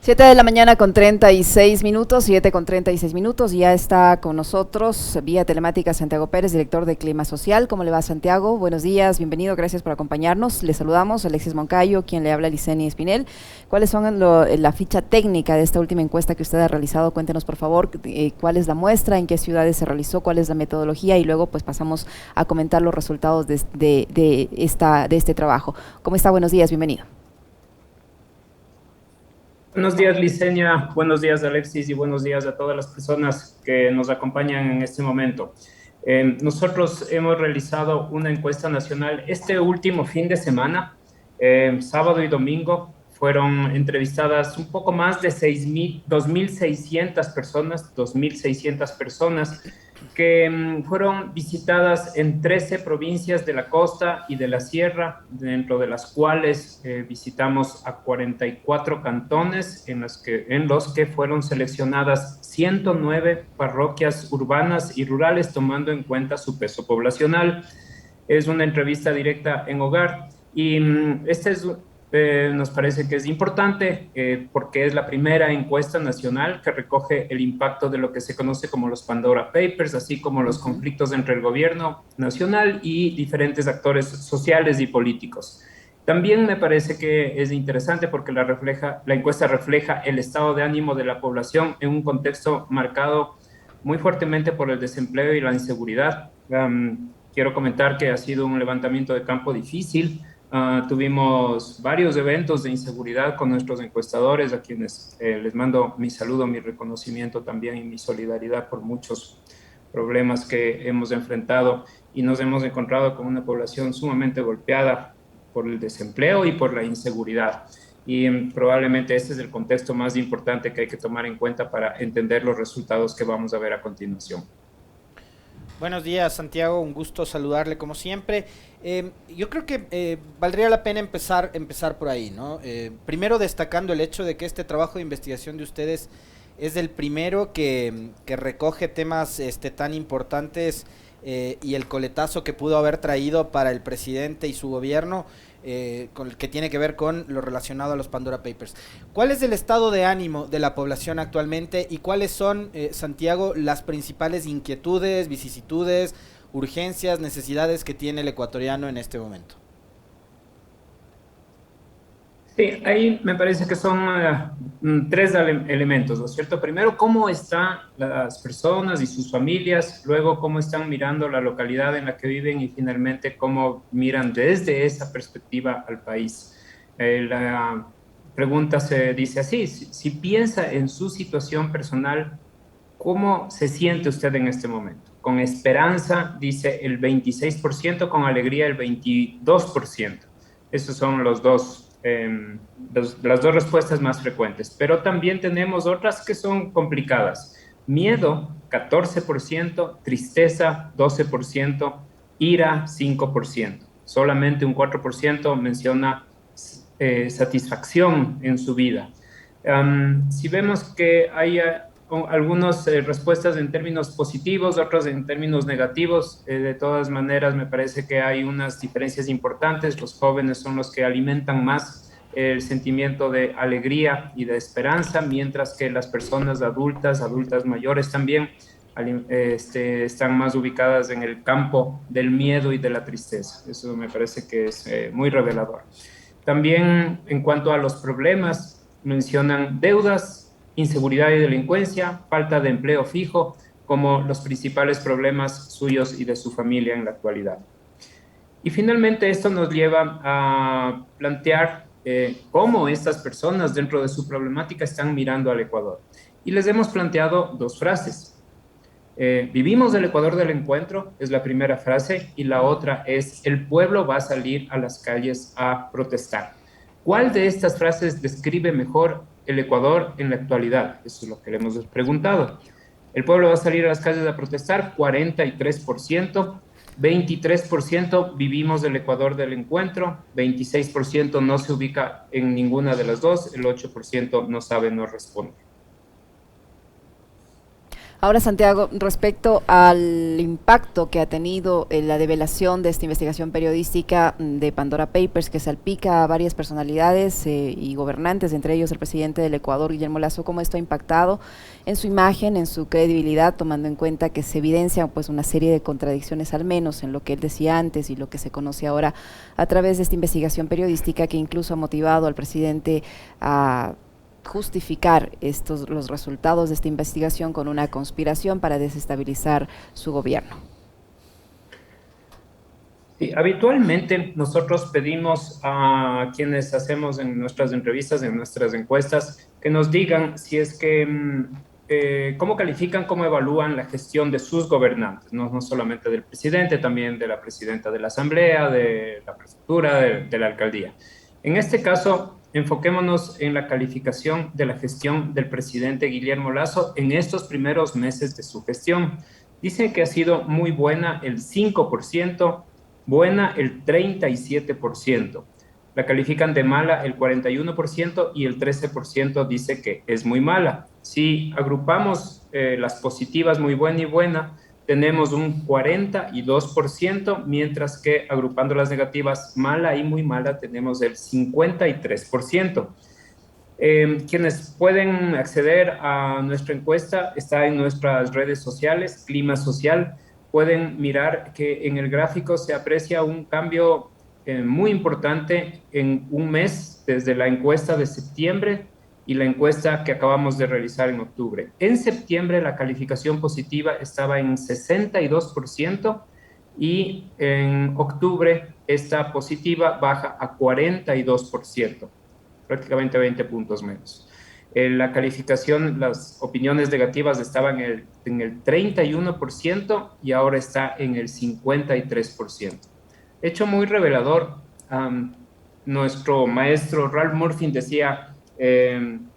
7 de la mañana con 36 minutos, 7 con 36 minutos. Ya está con nosotros vía telemática Santiago Pérez, director de Clima Social. ¿Cómo le va, Santiago? Buenos días, bienvenido, gracias por acompañarnos. Le saludamos, Alexis Moncayo, quien le habla, Liceni Espinel. ¿Cuáles son la ficha técnica de esta última encuesta que usted ha realizado? Cuéntenos, por favor, cuál es la muestra, en qué ciudades se realizó, cuál es la metodología y luego pues pasamos a comentar los resultados de este trabajo. ¿Cómo está? Buenos días, bienvenido. Buenos días, Licenia. Buenos días, Alexis, y buenos días a todas las personas que nos acompañan en este momento. Nosotros hemos realizado una encuesta nacional este último fin de semana, sábado y domingo. Fueron entrevistadas un poco más de 2.600 personas, 2.600 personas que fueron visitadas en 13 provincias de la costa y de la sierra, dentro de las cuales visitamos a 44 cantones en los que fueron seleccionadas 109 parroquias urbanas y rurales, tomando en cuenta su peso poblacional. Es una entrevista directa en hogar y nos parece que es importante porque es la primera encuesta nacional que recoge el impacto de lo que se conoce como los Pandora Papers, así como los conflictos entre el gobierno nacional y diferentes actores sociales y políticos. También me parece que es interesante porque la encuesta refleja el estado de ánimo de la población en un contexto marcado muy fuertemente por el desempleo y la inseguridad. Quiero comentar que ha sido un levantamiento de campo difícil. Tuvimos varios eventos de inseguridad con nuestros encuestadores, a quienes les mando mi saludo, mi reconocimiento también y mi solidaridad por muchos problemas que hemos enfrentado y nos hemos encontrado con una población sumamente golpeada por el desempleo y por la inseguridad. Y probablemente este es el contexto más importante que hay que tomar en cuenta para entender los resultados que vamos a ver a continuación. Buenos días, Santiago, un gusto saludarle como siempre. Yo creo que valdría la pena empezar por ahí, ¿no? Primero destacando el hecho de que este trabajo de investigación de ustedes es el primero que recoge temas tan importantes y el coletazo que pudo haber traído para el presidente y su gobierno, con el que tiene que ver con lo relacionado a los Pandora Papers. ¿Cuál es el estado de ánimo de la población actualmente y cuáles son, Santiago, las principales inquietudes, vicisitudes, urgencias, necesidades que tiene el ecuatoriano en este momento? Sí, ahí me parece que son tres elementos, ¿no es cierto? Primero, cómo están las personas y sus familias, luego cómo están mirando la localidad en la que viven y finalmente cómo miran desde esa perspectiva al país. La pregunta se dice así, si piensa en su situación personal, ¿cómo se siente usted en este momento? Con esperanza, dice el 26%, con alegría el 22%. Esos son las dos respuestas más frecuentes, pero también tenemos otras que son complicadas. Miedo, 14%, tristeza, 12%, ira, 5%. Solamente un 4% menciona satisfacción en su vida. Si vemos que hay algunas respuestas en términos positivos, otras en términos negativos. De todas maneras, me parece que hay unas diferencias importantes. Los jóvenes son los que alimentan más el sentimiento de alegría y de esperanza, mientras que las personas adultas mayores también, están más ubicadas en el campo del miedo y de la tristeza. Eso me parece que es muy revelador. También en cuanto a los problemas, mencionan deudas, inseguridad y delincuencia, falta de empleo fijo como los principales problemas suyos y de su familia en la actualidad. Y finalmente esto nos lleva a plantear cómo estas personas dentro de su problemática están mirando al Ecuador. Y les hemos planteado dos frases. Vivimos el Ecuador del encuentro, es la primera frase, y la otra es, el pueblo va a salir a las calles a protestar. ¿Cuál de estas frases describe mejor el Ecuador en la actualidad? Eso es lo que le hemos preguntado. El pueblo va a salir a las calles a protestar, 43%, 23% vivimos el Ecuador del encuentro, 26% no se ubica en ninguna de las dos, el 8% no sabe, no responde. Ahora, Santiago, respecto al impacto que ha tenido la develación de esta investigación periodística de Pandora Papers, que salpica a varias personalidades y gobernantes, entre ellos el presidente del Ecuador, Guillermo Lasso, ¿cómo esto ha impactado en su imagen, en su credibilidad, tomando en cuenta que se evidencia pues una serie de contradicciones, al menos en lo que él decía antes y lo que se conoce ahora a través de esta investigación periodística, que incluso ha motivado al presidente a justificar los resultados de esta investigación con una conspiración para desestabilizar su gobierno? Sí, habitualmente nosotros pedimos a quienes hacemos en nuestras entrevistas, en nuestras encuestas, que nos digan si es que cómo califican, cómo evalúan la gestión de sus gobernantes, no solamente del presidente, también de la presidenta de la Asamblea, de la prefectura, de la alcaldía. En este caso, enfoquémonos en la calificación de la gestión del presidente Guillermo Lasso en estos primeros meses de su gestión. Dicen que ha sido muy buena el 5%, buena el 37%. La califican de mala el 41% y el 13% dice que es muy mala. Si agrupamos las positivas, muy buena y buena, tenemos un 42%, mientras que agrupando las negativas, mala y muy mala, tenemos el 53%. Quienes pueden acceder a nuestra encuesta está en nuestras redes sociales, Clima Social. Pueden mirar que en el gráfico se aprecia un cambio muy importante en un mes, desde la encuesta de septiembre y la encuesta que acabamos de realizar en octubre. En septiembre la calificación positiva estaba en 62% y en octubre esta positiva baja a 42%, prácticamente 20 puntos menos. La calificación, las opiniones negativas estaban en el 31% y ahora está en el 53%. Hecho muy revelador. Nuestro maestro Ralph Murphy decía,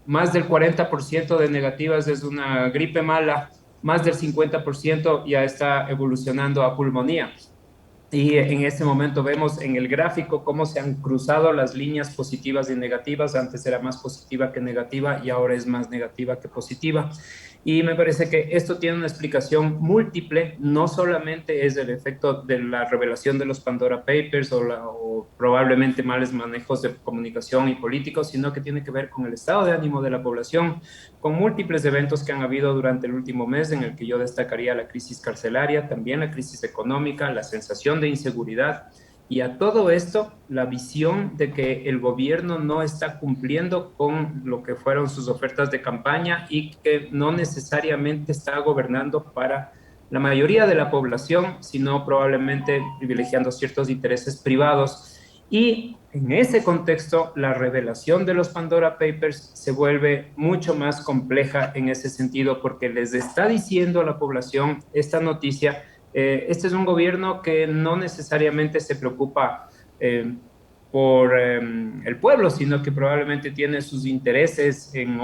más del 40% de negativas es una gripe mala, más del 50% ya está evolucionando a pulmonía. Y en este momento vemos en el gráfico cómo se han cruzado las líneas positivas y negativas. Antes era más positiva que negativa y ahora es más negativa que positiva. Y me parece que esto tiene una explicación múltiple. No solamente es el efecto de la revelación de los Pandora Papers o probablemente males manejos de comunicación y políticos, sino que tiene que ver con el estado de ánimo de la población, con múltiples eventos que han habido durante el último mes, en el que yo destacaría la crisis carcelaria, también la crisis económica, la sensación de inseguridad. Y a todo esto, la visión de que el gobierno no está cumpliendo con lo que fueron sus ofertas de campaña y que no necesariamente está gobernando para la mayoría de la población, sino probablemente privilegiando ciertos intereses privados. Y en ese contexto, la revelación de los Pandora Papers se vuelve mucho más compleja en ese sentido, porque les está diciendo a la población esta noticia. Este es un gobierno que no necesariamente se preocupa por el pueblo, sino que probablemente tiene sus intereses en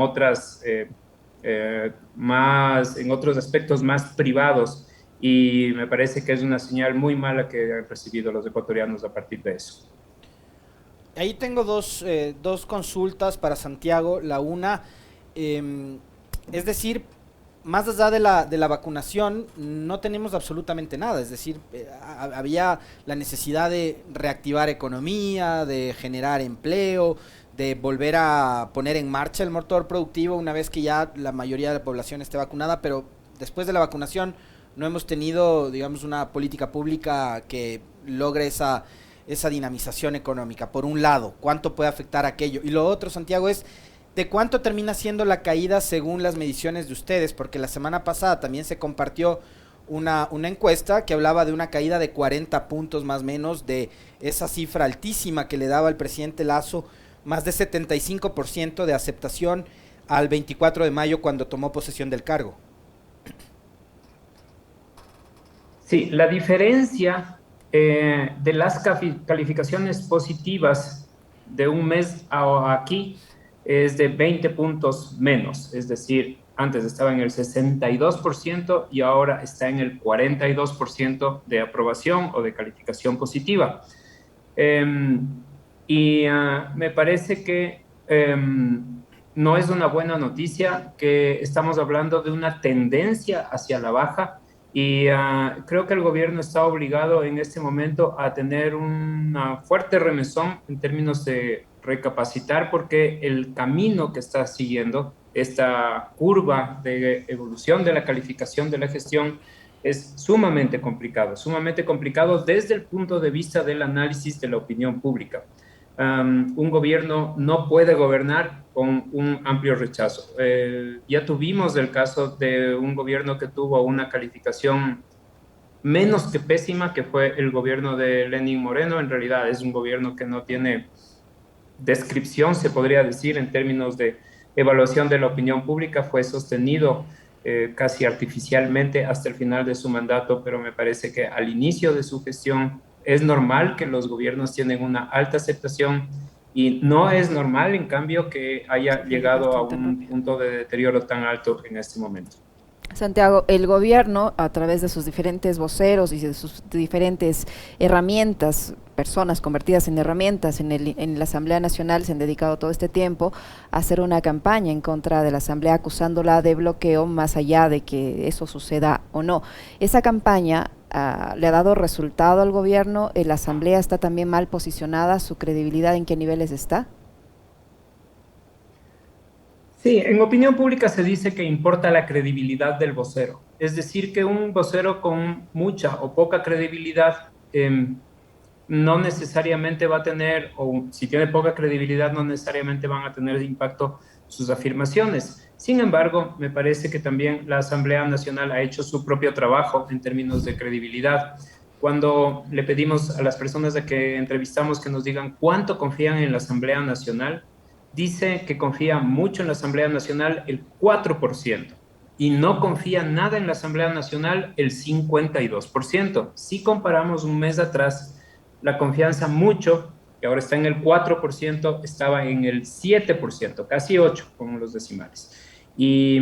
en otros aspectos más privados, y me parece que es una señal muy mala que han recibido los ecuatorianos a partir de eso. Ahí tengo dos consultas para Santiago. La una, es decir, más allá de la vacunación, no tenemos absolutamente nada. Es decir, había la necesidad de reactivar economía, de generar empleo, de volver a poner en marcha el motor productivo una vez que ya la mayoría de la población esté vacunada, pero después de la vacunación no hemos tenido, digamos, una política pública que logre esa dinamización económica. Por un lado, ¿cuánto puede afectar aquello? Y lo otro, Santiago, es ¿de cuánto termina siendo la caída según las mediciones de ustedes? Porque la semana pasada también se compartió una encuesta que hablaba de una caída de 40 puntos más o menos de esa cifra altísima que le daba el presidente Lasso, más de 75% de aceptación al 24 de mayo cuando tomó posesión del cargo. Sí, la diferencia de las calificaciones positivas de un mes a aquí es de 20 puntos menos, es decir, antes estaba en el 62% y ahora está en el 42% de aprobación o de calificación positiva. Me parece que no es una buena noticia, que estamos hablando de una tendencia hacia la baja y creo que el gobierno está obligado en este momento a tener una fuerte remesón en términos de recapacitar porque el camino que está siguiendo, esta curva de evolución de la calificación de la gestión, es sumamente complicado desde el punto de vista del análisis de la opinión pública. Un gobierno no puede gobernar con un amplio rechazo. Ya tuvimos el caso de un gobierno que tuvo una calificación menos que pésima, que fue el gobierno de Lenín Moreno. En realidad es un gobierno que no tiene descripción, se podría decir, en términos de evaluación de la opinión pública. Fue sostenido casi artificialmente hasta el final de su mandato, pero me parece que al inicio de su gestión es normal que los gobiernos tienen una alta aceptación y no es normal, en cambio, que haya llegado a un punto de deterioro tan alto en este momento. Santiago, el gobierno, a través de sus diferentes voceros y de sus diferentes herramientas, personas convertidas en herramientas en la Asamblea Nacional, se han dedicado todo este tiempo a hacer una campaña en contra de la Asamblea, acusándola de bloqueo, más allá de que eso suceda o no. Esa campaña le ha dado resultado al gobierno. ¿La Asamblea está también mal posicionada? ¿Su credibilidad en qué niveles está? Sí, en opinión pública se dice que importa la credibilidad del vocero. Es decir, que un vocero con mucha o poca credibilidad no necesariamente va a tener, o si tiene poca credibilidad, no necesariamente van a tener impacto sus afirmaciones. Sin embargo, me parece que también la Asamblea Nacional ha hecho su propio trabajo en términos de credibilidad. Cuando le pedimos a las personas a que entrevistamos que nos digan cuánto confían en la Asamblea Nacional, dice que confía mucho en la Asamblea Nacional el 4% y no confía nada en la Asamblea Nacional el 52%. Si comparamos un mes atrás, la confianza mucho, que ahora está en el 4%, estaba en el 7%, casi 8% con los decimales. Y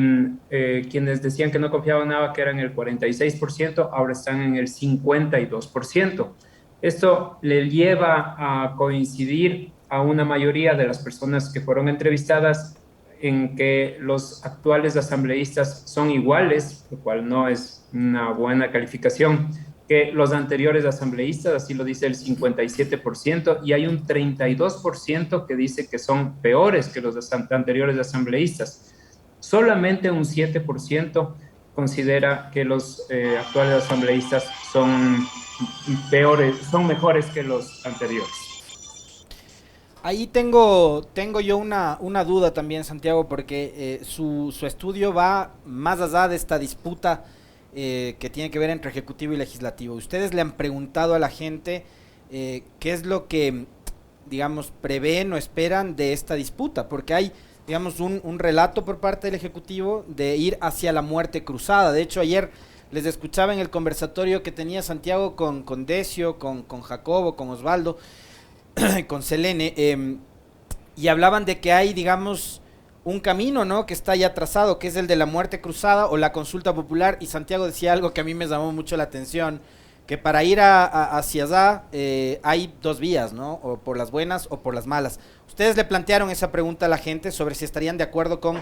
quienes decían que no confiaban nada, que eran el 46%, ahora están en el 52%. Esto le lleva a coincidir a una mayoría de las personas que fueron entrevistadas en que los actuales asambleístas son iguales, lo cual no es una buena calificación, que los anteriores asambleístas, así lo dice el 57%, y hay un 32% que dice que son peores que los anteriores asambleístas. Solamente un 7% considera que los actuales asambleístas son peores, son mejores que los anteriores. Ahí tengo yo una duda también, Santiago, porque su estudio va más allá de esta disputa que tiene que ver entre Ejecutivo y Legislativo. Ustedes le han preguntado a la gente qué es lo que, digamos, prevén o esperan de esta disputa, porque hay, digamos, un relato por parte del Ejecutivo de ir hacia la muerte cruzada. De hecho, ayer les escuchaba en el conversatorio que tenía Santiago con Decio, con Jacobo, con Osvaldo, con Selene, y hablaban de que hay, digamos, un camino, ¿no?, que está ya trazado, que es el de la muerte cruzada o la consulta popular, y Santiago decía algo que a mí me llamó mucho la atención, que para ir hacia allá hay dos vías, ¿no?, o por las buenas o por las malas. Ustedes le plantearon esa pregunta a la gente sobre si estarían de acuerdo con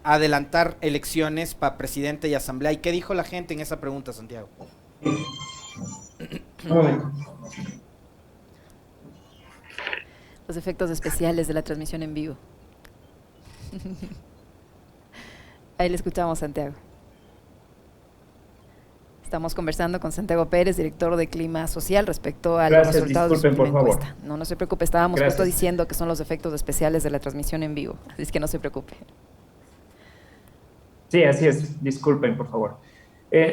adelantar elecciones para presidente y asamblea, ¿y qué dijo la gente en esa pregunta, Santiago? Los efectos especiales de la transmisión en vivo. Ahí le escuchamos, Santiago. Estamos conversando con Santiago Pérez, director de Clima Social, respecto a los resultados de su última encuesta. No se preocupe, estábamos justo diciendo que son los efectos especiales de la transmisión en vivo, así es que no se preocupe. Sí, así es. Disculpen, por favor.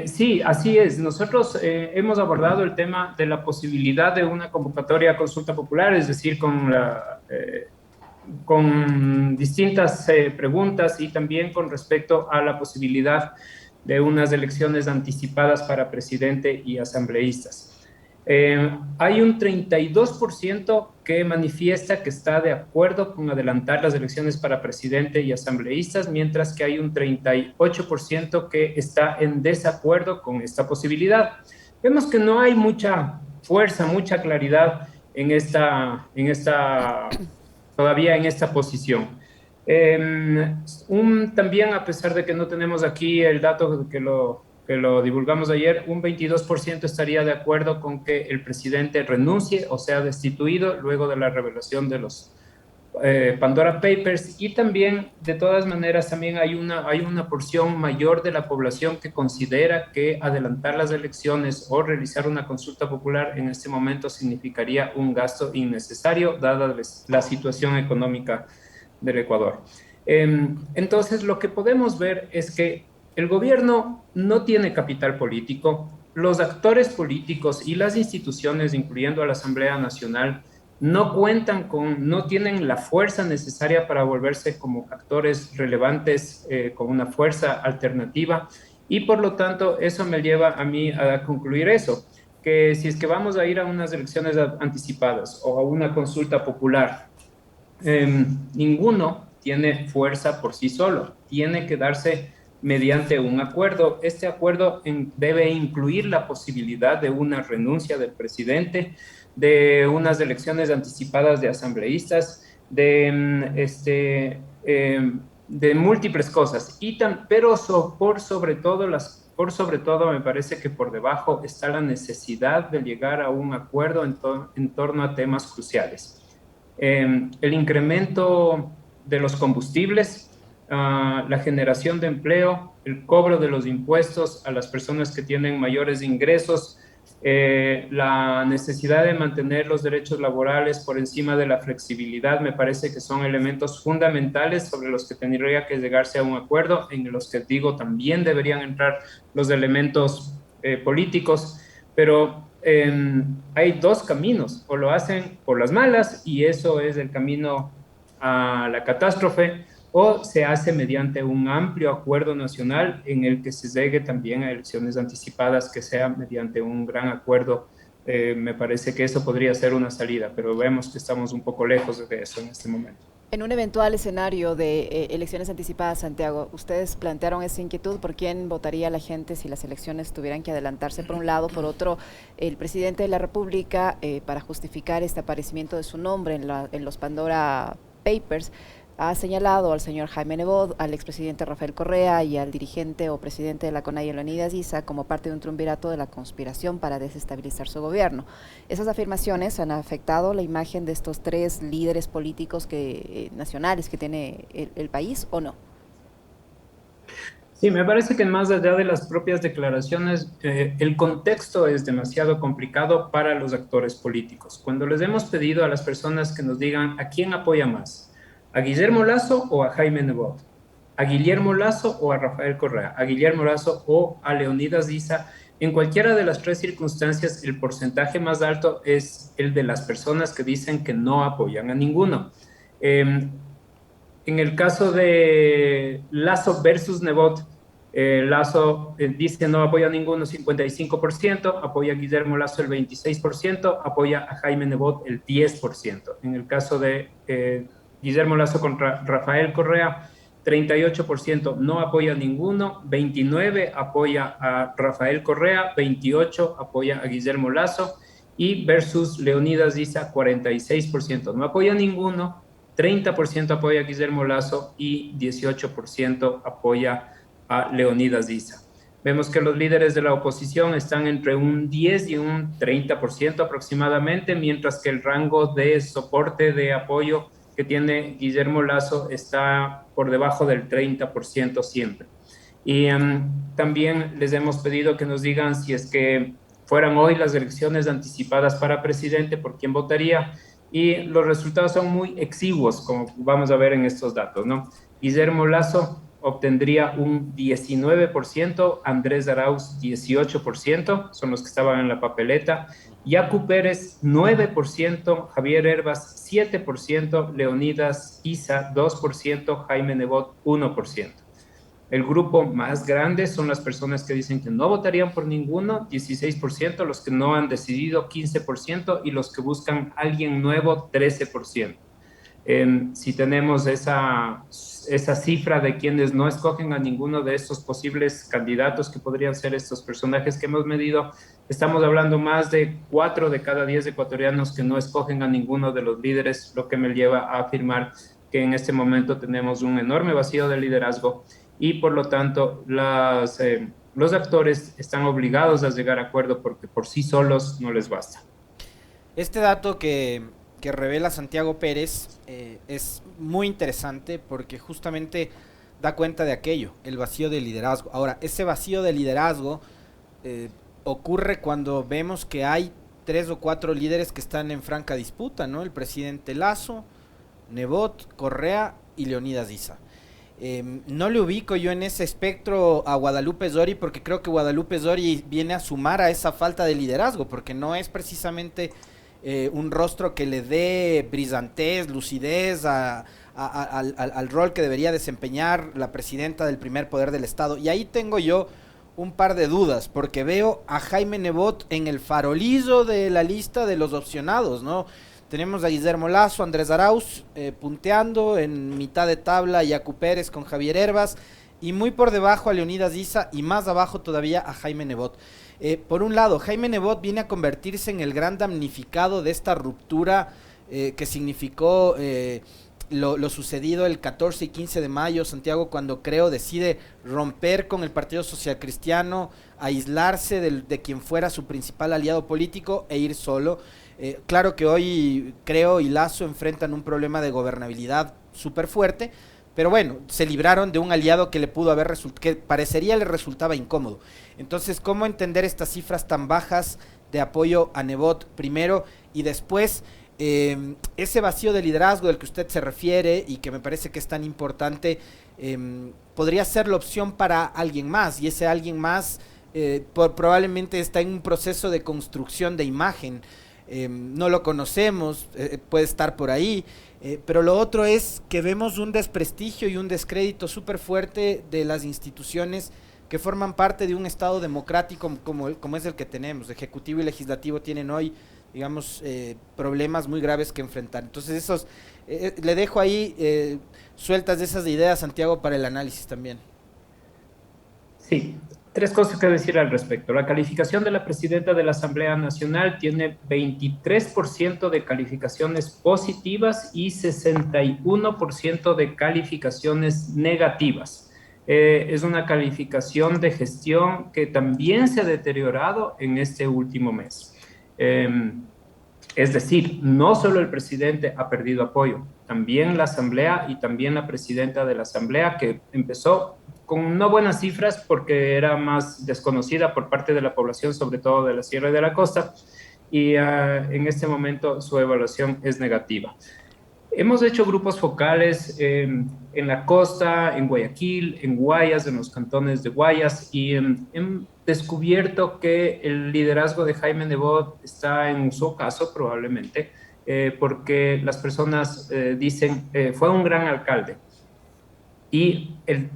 Sí, así es. Nosotros hemos abordado el tema de la posibilidad de una convocatoria a consulta popular, es decir, con distintas preguntas y también con respecto a la posibilidad de unas elecciones anticipadas para presidente y asambleístas. Hay un 32% que manifiesta que está de acuerdo con adelantar las elecciones para presidente y asambleístas, mientras que hay un 38% que está en desacuerdo con esta posibilidad. Vemos que no hay mucha fuerza, mucha claridad todavía en esta posición. También, a pesar de que no tenemos aquí el dato que lo divulgamos ayer, un 22% estaría de acuerdo con que el presidente renuncie o sea destituido luego de la revelación de los Pandora Papers. Y también, de todas maneras, también hay una porción mayor de la población que considera que adelantar las elecciones o realizar una consulta popular en este momento significaría un gasto innecesario, dada la situación económica del Ecuador. Entonces, lo que podemos ver es que el gobierno no tiene capital político, los actores políticos y las instituciones, incluyendo a la Asamblea Nacional, no tienen la fuerza necesaria para volverse como actores relevantes con una fuerza alternativa, y por lo tanto eso me lleva a mí a concluir eso, que si es que vamos a ir a unas elecciones anticipadas o a una consulta popular, ninguno tiene fuerza por sí solo, tiene que darse mediante un acuerdo. Este acuerdo debe incluir la posibilidad de una renuncia del presidente, de unas elecciones anticipadas de asambleístas, de múltiples cosas, pero por sobre todo me parece que por debajo está la necesidad de llegar a un acuerdo en torno a temas cruciales. El incremento de los combustibles, la generación de empleo, el cobro de los impuestos a las personas que tienen mayores ingresos, la necesidad de mantener los derechos laborales por encima de la flexibilidad, me parece que son elementos fundamentales sobre los que tendría que llegarse a un acuerdo, en los que digo también deberían entrar los elementos políticos, pero hay dos caminos: o lo hacen por las malas y eso es el camino a la catástrofe, o se hace mediante un amplio acuerdo nacional en el que se llegue también a elecciones anticipadas, que sea mediante un gran acuerdo. Me parece que eso podría ser una salida, pero vemos que estamos un poco lejos de eso en este momento. En un eventual escenario de elecciones anticipadas, Santiago, ustedes plantearon esa inquietud: ¿por quién votaría la gente si las elecciones tuvieran que adelantarse por un lado? Por otro, el presidente de la República, para justificar este aparecimiento de su nombre en los Pandora Papers, ha señalado al señor Jaime Nebot, al expresidente Rafael Correa y al dirigente o presidente de la CONAIE, Leonidas Issa, como parte de un triunvirato de la conspiración para desestabilizar su gobierno. Esas afirmaciones han afectado la imagen de estos tres líderes políticos nacionales que tiene el país, ¿o no? Sí, me parece que más allá de las propias declaraciones, el contexto es demasiado complicado para los actores políticos. Cuando les hemos pedido a las personas que nos digan a quién apoya más, ¿a Guillermo Lasso o a Jaime Nebot? ¿A Guillermo Lasso o a Rafael Correa? ¿A Guillermo Lasso o a Leonidas Issa? En cualquiera de las tres circunstancias, el porcentaje más alto es el de las personas que dicen que no apoyan a ninguno. En el caso de Lasso versus Nebot, Lasso dice no apoya a ninguno 55%, apoya a Guillermo Lasso el 26%, apoya a Jaime Nebot el 10%. En el caso de Guillermo Lasso contra Rafael Correa, 38% no apoya a ninguno, 29% apoya a Rafael Correa, 28% apoya a Guillermo Lasso, y versus Leonidas Issa, 46% no apoya a ninguno, 30% apoya a Guillermo Lasso y 18% apoya a Leonidas Issa. Vemos que los líderes de la oposición están entre un 10 y un 30% aproximadamente, mientras que el rango de soporte, de apoyo que tiene Guillermo Lasso está por debajo del 30% siempre. Y también les hemos pedido que nos digan si es que fueran hoy las elecciones anticipadas para presidente, ¿por quién votaría? Y los resultados son muy exiguos, como vamos a ver en estos datos, ¿no? Guillermo Lasso obtendría un 19%, Andrés Arauz 18%, son los que estaban en la papeleta, Yacu Pérez 9%, Javier Herbas 7%, Leonidas Issa 2%, Jaime Nebot 1%. El grupo más grande son las personas que dicen que no votarían por ninguno, 16%, los que no han decidido, 15%, y los que buscan a alguien nuevo, 13%. Si tenemos esa cifra de quienes no escogen a ninguno de estos posibles candidatos que podrían ser estos personajes que hemos medido, estamos hablando más de 4 de cada 10 ecuatorianos que no escogen a ninguno de los líderes, lo que me lleva a afirmar que en este momento tenemos un enorme vacío de liderazgo y por lo tanto los actores están obligados a llegar a acuerdo porque por sí solos no les basta. Este dato que revela Santiago Pérez es muy interesante porque justamente da cuenta de aquello, el vacío de liderazgo. Ahora, ese vacío de liderazgo ocurre cuando vemos que hay 3 o 4 líderes que están en franca disputa, ¿no? El presidente Lasso, Nebot, Correa y Leonidas Issa. No le ubico yo en ese espectro a Guadalupe Zori porque creo que Guadalupe Zori viene a sumar a esa falta de liderazgo porque no es precisamente un rostro que le dé brillantez, lucidez al rol que debería desempeñar la presidenta del primer poder del Estado. Y ahí tengo yo un par de dudas, porque veo a Jaime Nebot en el farolillo de la lista de los opcionados, ¿no? Tenemos a Guillermo Lasso, Andrés Arauz punteando, en mitad de tabla Yacu Pérez con Javier Herbas, y muy por debajo a Leonidas Issa, y más abajo todavía a Jaime Nebot. Por un lado, Jaime Nebot viene a convertirse en el gran damnificado de esta ruptura que significó lo sucedido el 14 y 15 de mayo, Santiago, cuando Creo decide romper con el Partido Social Cristiano, aislarse de quien fuera su principal aliado político e ir solo. Claro que hoy Creo y Lasso enfrentan un problema de gobernabilidad súper fuerte, pero bueno, se libraron de un aliado que le pudo haber que parecería le resultaba incómodo. Entonces, ¿cómo entender estas cifras tan bajas de apoyo a Nebot primero y después ese vacío de liderazgo del que usted se refiere y que me parece que es tan importante, podría ser la opción para alguien más, y ese alguien más probablemente está en un proceso de construcción de imagen, no lo conocemos, puede estar por ahí, pero lo otro es que vemos un desprestigio y un descrédito súper fuerte de las instituciones que forman parte de un Estado democrático como es el que tenemos. Ejecutivo y legislativo tienen hoy, digamos, problemas muy graves que enfrentar. Entonces, le dejo ahí sueltas de esas ideas, Santiago, para el análisis también. Sí, 3 cosas que decir al respecto. La calificación de la presidenta de la Asamblea Nacional tiene 23% de calificaciones positivas y 61% de calificaciones negativas. Es una calificación de gestión que también se ha deteriorado en este último mes. Es decir, no solo el presidente ha perdido apoyo, también la Asamblea y también la presidenta de la Asamblea, que empezó con no buenas cifras porque era más desconocida por parte de la población, sobre todo de la Sierra y de la Costa, y en este momento su evaluación es negativa. Hemos hecho grupos focales en la costa, en Guayaquil, en Guayas, en los cantones de Guayas, y hemos descubierto que el liderazgo de Jaime Nebot está en su ocaso probablemente, porque las personas dicen, fue un gran alcalde. Y el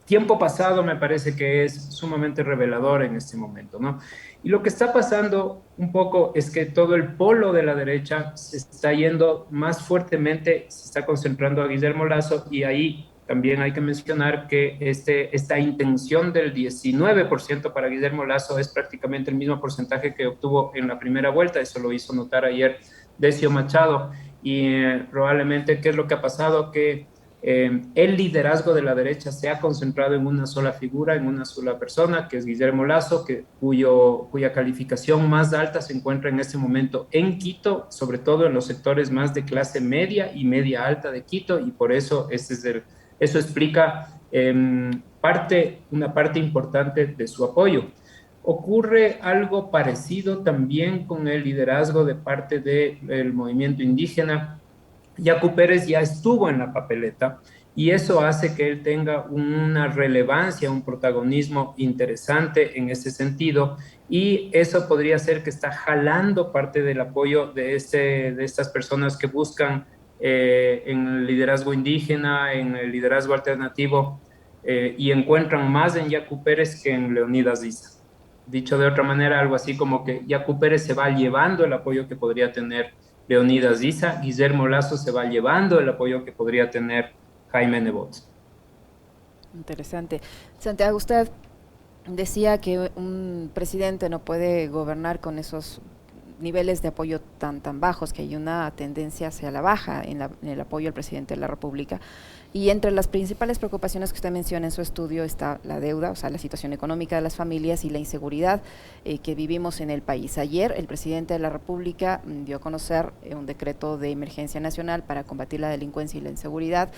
tiempo pasado me parece que es sumamente revelador en este momento, ¿no? Y lo que está pasando un poco es que todo el polo de la derecha se está yendo más fuertemente, se está concentrando a Guillermo Lasso, y ahí también hay que mencionar que esta intención del 19% para Guillermo Lasso es prácticamente el mismo porcentaje que obtuvo en la primera vuelta. Eso lo hizo notar ayer Decio Machado, y probablemente, ¿qué es lo que ha pasado? Que el liderazgo de la derecha se ha concentrado en una sola figura, en una sola persona, que es Guillermo Lasso, cuya calificación más alta se encuentra en este momento en Quito, sobre todo en los sectores más de clase media y media alta de Quito, y por eso eso explica una parte importante de su apoyo. Ocurre algo parecido también con el liderazgo de parte del movimiento indígena. Yacu Pérez ya estuvo en la papeleta y eso hace que él tenga una relevancia, un protagonismo interesante en ese sentido, y eso podría ser que está jalando parte del apoyo de estas personas que buscan en el liderazgo indígena, en el liderazgo alternativo, y encuentran más en Yacu Pérez que en Leonidas Issa. Dicho de otra manera, algo así como que Yacu Pérez se va llevando el apoyo que podría tener Leonidas Issa, Guillermo Lasso se va llevando el apoyo que podría tener Jaime Nebot. Interesante. Santiago, usted decía que un presidente no puede gobernar con esos niveles de apoyo tan bajos, que hay una tendencia hacia la baja en el apoyo al presidente de la República. Y entre las principales preocupaciones que usted menciona en su estudio está la deuda, o sea, la situación económica de las familias y la inseguridad que vivimos en el país. Ayer el presidente de la República dio a conocer un decreto de emergencia nacional para combatir la delincuencia y la inseguridad,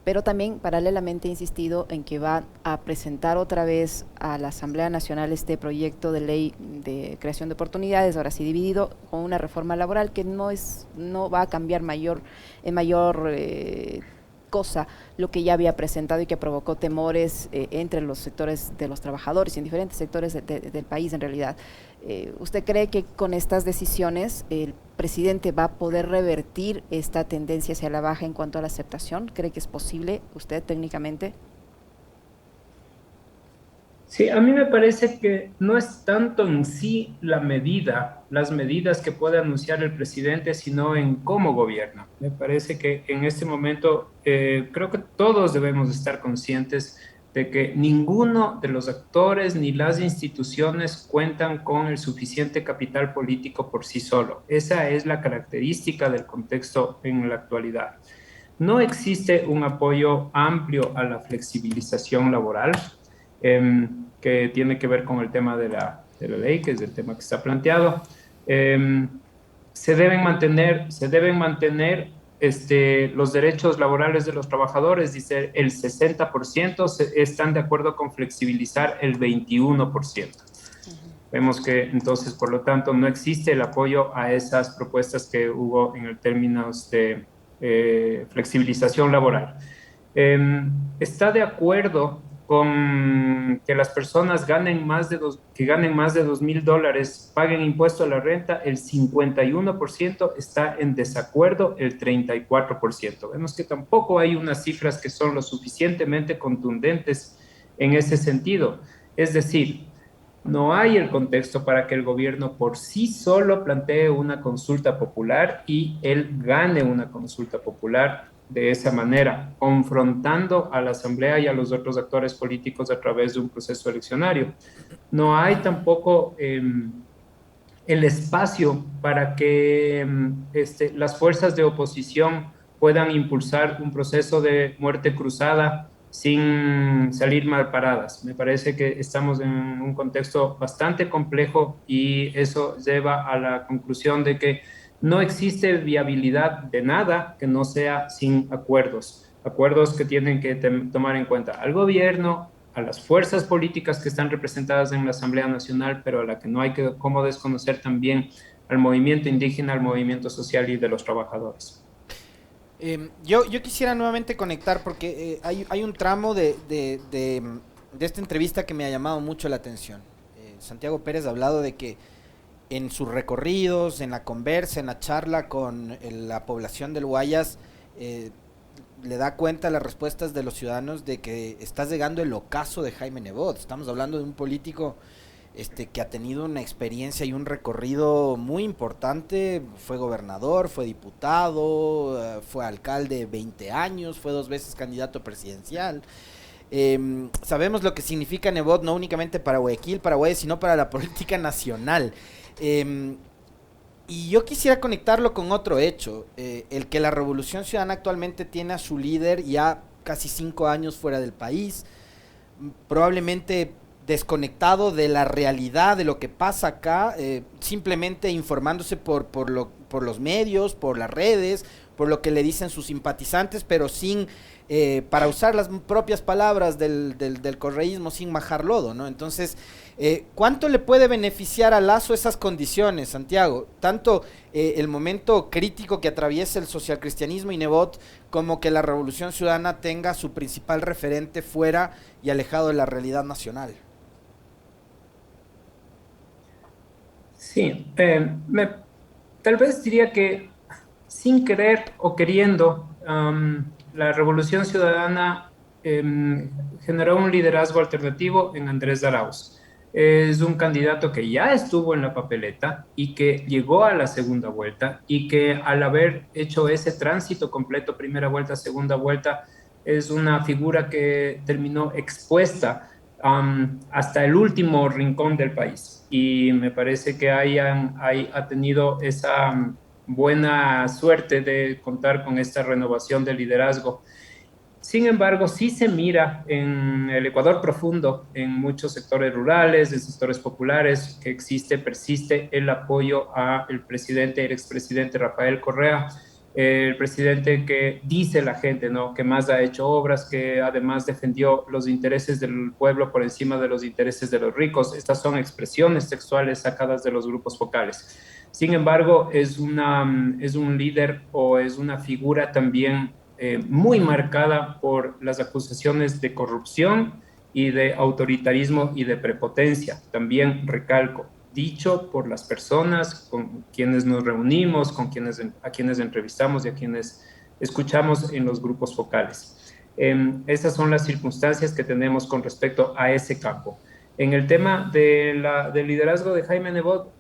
pero también paralelamente ha insistido en que va a presentar otra vez a la Asamblea Nacional este proyecto de ley de creación de oportunidades, ahora sí dividido, con una reforma laboral que no va a cambiar en mayor cosa lo que ya había presentado y que provocó temores entre los sectores de los trabajadores y en diferentes sectores del país en realidad. ¿Usted cree que con estas decisiones el presidente va a poder revertir esta tendencia hacia la baja en cuanto a la aceptación? ¿Cree que es posible usted técnicamente? Sí, a mí me parece que no es tanto en sí la medida, las medidas que puede anunciar el presidente, sino en cómo gobierna. Me parece que en este momento creo que todos debemos estar conscientes de que ninguno de los actores ni las instituciones cuentan con el suficiente capital político por sí solo. Esa es la característica del contexto en la actualidad. No existe un apoyo amplio a la flexibilización laboral, que tiene que ver con el tema de la ley, que es el tema que está planteado. Se deben mantener los derechos laborales de los trabajadores, dice el 60%, están de acuerdo con flexibilizar el 21%. Vemos que entonces, por lo tanto, no existe el apoyo a esas propuestas que hubo en el términos de flexibilización laboral. Está de acuerdo con que las personas ganen más de $2,000, paguen impuesto a la renta, el 51% está en desacuerdo, el 34%. Vemos que tampoco hay unas cifras que son lo suficientemente contundentes en ese sentido. Es decir, no hay el contexto para que el gobierno por sí solo plantee una consulta popular y él gane una consulta popular de esa manera, confrontando a la Asamblea y a los otros actores políticos a través de un proceso eleccionario. No hay tampoco el espacio para que las fuerzas de oposición puedan impulsar un proceso de muerte cruzada sin salir mal paradas. Me parece que estamos en un contexto bastante complejo y eso lleva a la conclusión de que no existe viabilidad de nada que no sea sin acuerdos que tienen que tomar en cuenta al gobierno, a las fuerzas políticas que están representadas en la Asamblea Nacional, pero a la que no hay que cómo desconocer también al movimiento indígena, al movimiento social y de los trabajadores. Yo quisiera nuevamente conectar porque hay un tramo de esta entrevista que me ha llamado mucho la atención. Santiago Pérez ha hablado de que en sus recorridos, en la conversa, en la charla con la población del Guayas, le da cuenta a las respuestas de los ciudadanos de que está llegando el ocaso de Jaime Nebot. Estamos hablando de un político que ha tenido una experiencia y un recorrido muy importante. Fue gobernador, fue diputado, fue alcalde 20 años, fue 2 veces candidato presidencial. Sabemos lo que significa Nebot no únicamente para Guayaquil, Paraguay, sino para la política nacional. Y yo quisiera conectarlo con otro hecho, el que la Revolución Ciudadana actualmente tiene a su líder ya casi 5 años fuera del país, probablemente desconectado de la realidad de lo que pasa acá, simplemente informándose por los medios, por las redes, por lo que le dicen sus simpatizantes, pero sin, para usar las propias palabras del correísmo, sin majar lodo, ¿no? Entonces, ¿cuánto le puede beneficiar a Lasso esas condiciones, Santiago? Tanto el momento crítico que atraviesa el socialcristianismo y Nebot, como que la Revolución Ciudadana tenga su principal referente fuera y alejado de la realidad nacional. Sí, tal vez diría que sin querer o queriendo, la Revolución Ciudadana generó un liderazgo alternativo en Andrés Arauz. Es un candidato que ya estuvo en la papeleta y que llegó a la segunda vuelta y que al haber hecho ese tránsito completo, primera vuelta, segunda vuelta, es una figura que terminó expuesta hasta el último rincón del país. Y me parece que ha tenido esa buena suerte de contar con esta renovación de liderazgo. Sin embargo, sí se mira en el Ecuador profundo, en muchos sectores rurales, en sectores populares, que persiste el apoyo al presidente, el expresidente Rafael Correa, el presidente que dice la gente, ¿no? Que más ha hecho obras, que además defendió los intereses del pueblo por encima de los intereses de los ricos. Estas son expresiones textuales sacadas de los grupos focales. Sin embargo, es un líder o es una figura también muy marcada por las acusaciones de corrupción y de autoritarismo y de prepotencia. También recalco, dicho por las personas con quienes nos reunimos, a quienes entrevistamos y a quienes escuchamos en los grupos focales. Esas son las circunstancias que tenemos con respecto a ese campo. En el tema del liderazgo de Jaime Nebot,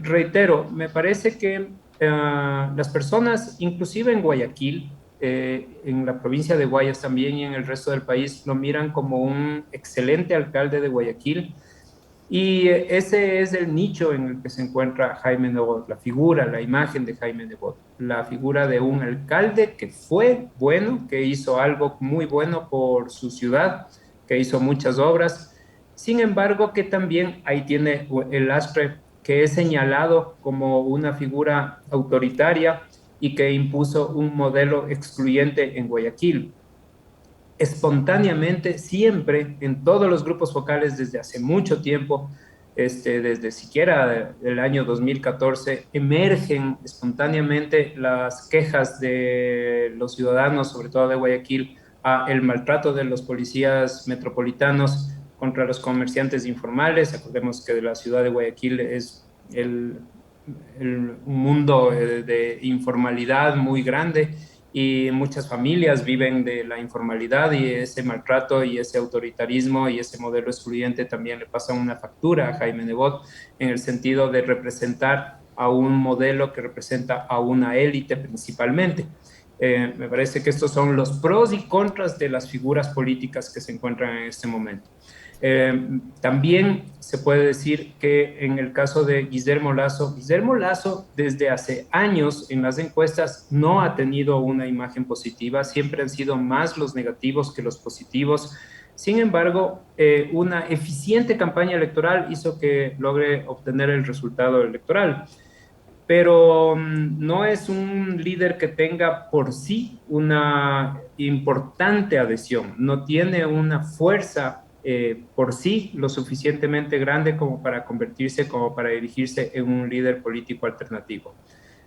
reitero, me parece que las personas, inclusive en Guayaquil, en la provincia de Guayas también y en el resto del país, lo miran como un excelente alcalde de Guayaquil. Y ese es el nicho en el que se encuentra Jaime Nebot, la figura, la imagen de Jaime Nebot, la figura de un alcalde que fue bueno, que hizo algo muy bueno por su ciudad, que hizo muchas obras. Sin embargo, que también ahí tiene el lastre que es señalado como una figura autoritaria y que impuso un modelo excluyente en Guayaquil. Espontáneamente, siempre, en todos los grupos focales desde hace mucho tiempo, desde siquiera el año 2014, emergen espontáneamente las quejas de los ciudadanos, sobre todo de Guayaquil, a el maltrato de los policías metropolitanos contra los comerciantes informales. Acordemos que la ciudad de Guayaquil es un mundo de informalidad muy grande y muchas familias viven de la informalidad y ese maltrato y ese autoritarismo y ese modelo excluyente también le pasa una factura a Jaime Nebot en el sentido de representar a un modelo que representa a una élite principalmente. Me parece que estos son los pros y contras de las figuras políticas que se encuentran en este momento. También se puede decir que en el caso de Guillermo Lasso desde hace años en las encuestas no ha tenido una imagen positiva, siempre han sido más los negativos que los positivos. Sin embargo, una eficiente campaña electoral hizo que logre obtener el resultado electoral. Pero no es un líder que tenga por sí una importante adhesión, no tiene una fuerza por sí lo suficientemente grande como para convertirse, como para dirigirse en un líder político alternativo.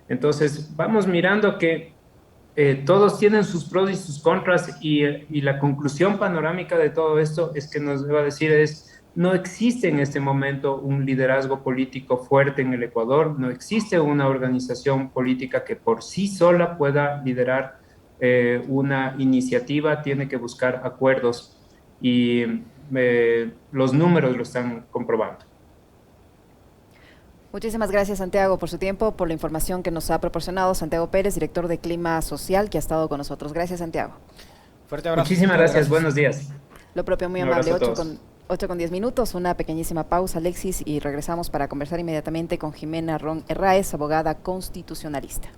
Entonces, vamos mirando que todos tienen sus pros y sus contras y la conclusión panorámica de todo esto es que nos va a decir no existe en este momento un liderazgo político fuerte en el Ecuador, no existe una organización política que por sí sola pueda liderar una iniciativa, tiene que buscar acuerdos y los números lo están comprobando. Muchísimas gracias, Santiago, por su tiempo, por la información que nos ha proporcionado. Santiago Pérez, director de Clima Social, que ha estado con nosotros. Gracias, Santiago. Fuerte abrazo. Muchísimas gracias. Buenos días. Lo propio, muy amable. 8 con 10 minutos, una pequeñísima pausa, Alexis, y regresamos para conversar inmediatamente con Jimena Ron Herráez, abogada constitucionalista.